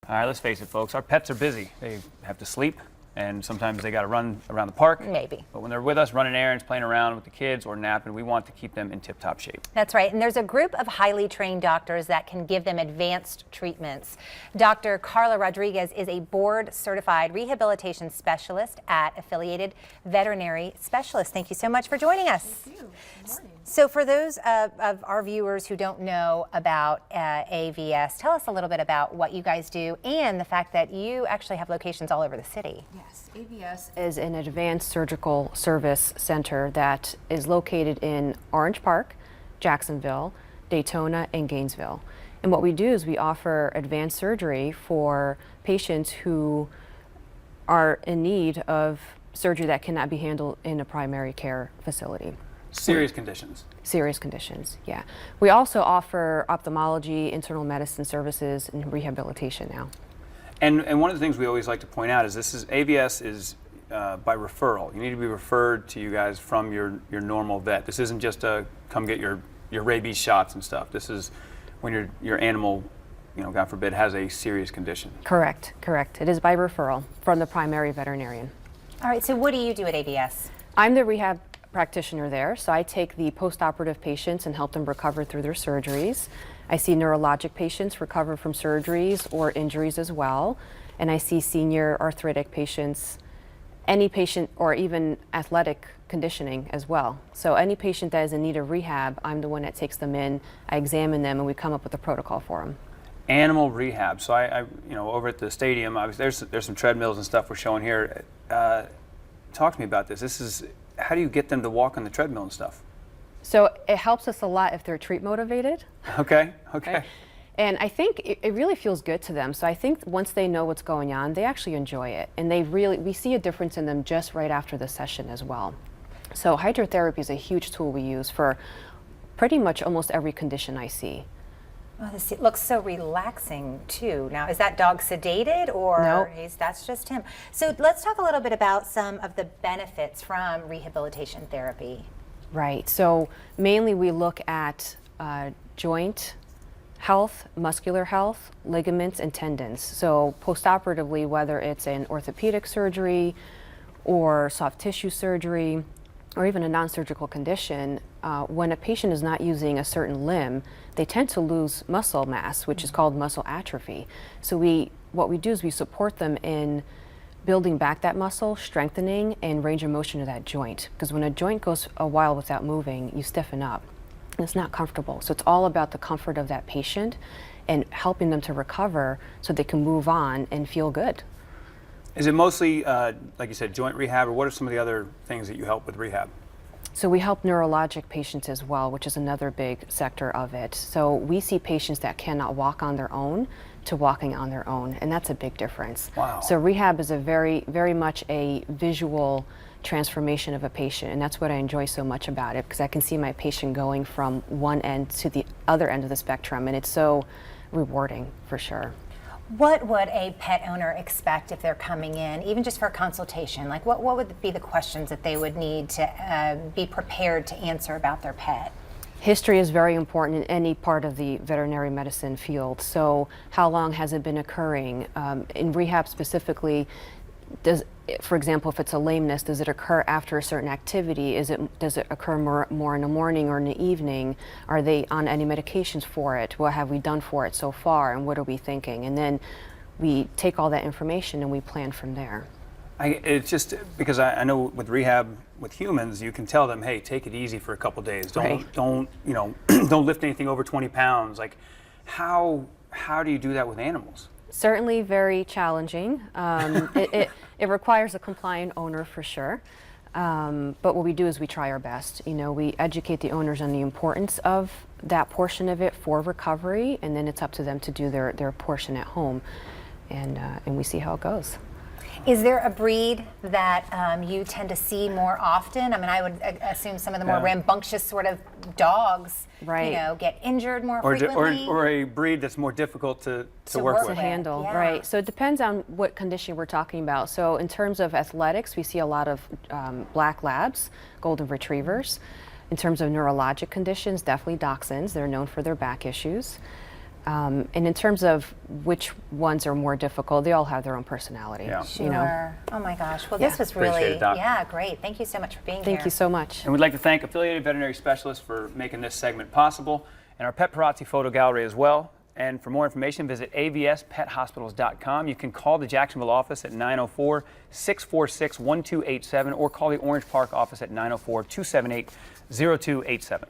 All right, let's face it, folks. Our pets are busy. They have to sleep, and sometimes they got to run around the park. Maybe. But when they're with us, running errands, playing around with the kids, or napping, we want to keep them in tip-top shape. That's right. And there's a group of highly trained doctors that can give them advanced treatments. Dr. Carla Rodrigues is a board-certified rehabilitation specialist at Affiliated Veterinary Specialists. Thank you so much for joining us. Thank you. Good morning. So for those of our viewers who don't know about AVS, tell us a little bit about what you guys do and the fact that you actually have locations all over the city. Yes, AVS is an advanced surgical service center that is located in Orange Park, Jacksonville, Daytona, and Gainesville. And what we do is we offer advanced surgery for patients who are in need of surgery that cannot be handled in a primary care facility. Serious conditions. Serious conditions, yeah. We also offer ophthalmology, internal medicine services, and rehabilitation now. And one of the things we always like to point out is AVS is by referral. You need to be referred to you guys from your normal vet. This isn't just a come get your rabies shots and stuff. This is when your animal, God forbid, has a serious condition. Correct, correct. It is by referral from the primary veterinarian. All right, so what do you do at AVS? I'm the rehab practitioner there, so I take the post-operative patients and help them recover through their surgeries. I see neurologic patients recover from surgeries or injuries as well, and I see senior arthritic patients, any patient, or even athletic conditioning as well. So any patient that is in need of rehab, I'm the one that takes them in, I examine them, and we come up with a protocol for them. Animal rehab. So I over at the stadium, there's some treadmills and stuff we're showing here. Talk to me about this. How do you get them to walk on the treadmill and stuff? So it helps us a lot if they're treat motivated. Okay. Right? And I think it really feels good to them. So I think once they know what's going on, they actually enjoy it. And we see a difference in them just right after the session as well. So hydrotherapy is a huge tool we use for pretty much almost every condition I see. Oh, it looks so relaxing too. Now, is that dog sedated or No. That's just him? So let's talk a little bit about some of the benefits from rehabilitation therapy. Right. So mainly we look at joint health, muscular health, ligaments, and tendons. So postoperatively, whether it's an orthopedic surgery or soft tissue surgery, or even a non-surgical condition, when a patient is not using a certain limb, they tend to lose muscle mass, which is called muscle atrophy. So what we do is we support them in building back that muscle, strengthening, and range of motion of that joint. Because when a joint goes a while without moving, you stiffen up. And it's not comfortable. So it's all about the comfort of that patient and helping them to recover so they can move on and feel good. Is it mostly, like you said, joint rehab, or what are some of the other things that you help with rehab? So we help neurologic patients as well, which is another big sector of it. So we see patients that cannot walk on their own to walking on their own, and that's a big difference. Wow. So rehab is a very, very much a visual transformation of a patient, and that's what I enjoy so much about it, because I can see my patient going from one end to the other end of the spectrum, and it's so rewarding for sure. What would a pet owner expect if they're coming in, even just for a consultation? Like what would be the questions that they would need to be prepared to answer about their pet? History is very important in any part of the veterinary medicine field. So how long has it been occurring? In rehab specifically, for example, if it's a lameness, does it occur after a certain activity? Does it occur more in the morning or in the evening? Are they on any medications for it? What have we done for it so far, and what are we thinking? And then we take all that information and we plan from there. It's just because I know with rehab with humans, you can tell them, hey, take it easy for a couple days. Don't don't lift anything over 20 pounds. Like, how do you do that with animals? Certainly very challenging. It requires a compliant owner for sure. But what we do is we try our best. We educate the owners on the importance of that portion of it for recovery, and then it's up to them to do their portion at home, and we see how it goes. Is there a breed that you tend to see more often? I mean, I would assume some of the more rambunctious sort of dogs, get injured more frequently. Or a breed that's more difficult to work with. To handle, yeah. right. So it depends on what condition we're talking about. So in terms of athletics, we see a lot of black labs, golden retrievers. In terms of neurologic conditions, definitely dachshunds. They're known for their back issues. And in terms of which ones are more difficult, they all have their own personality. Yeah. Sure. You know? Oh my gosh. Well, this was Appreciate really, it, Doc. yeah, great. Thank you so much for being here. Thank you so much. And we'd like to thank Affiliated Veterinary Specialists for making this segment possible, and our Pet Paparazzi Photo Gallery as well. And for more information, visit avspethospitals.com. You can call the Jacksonville office at 904-646-1287 or call the Orange Park office at 904-278-0287.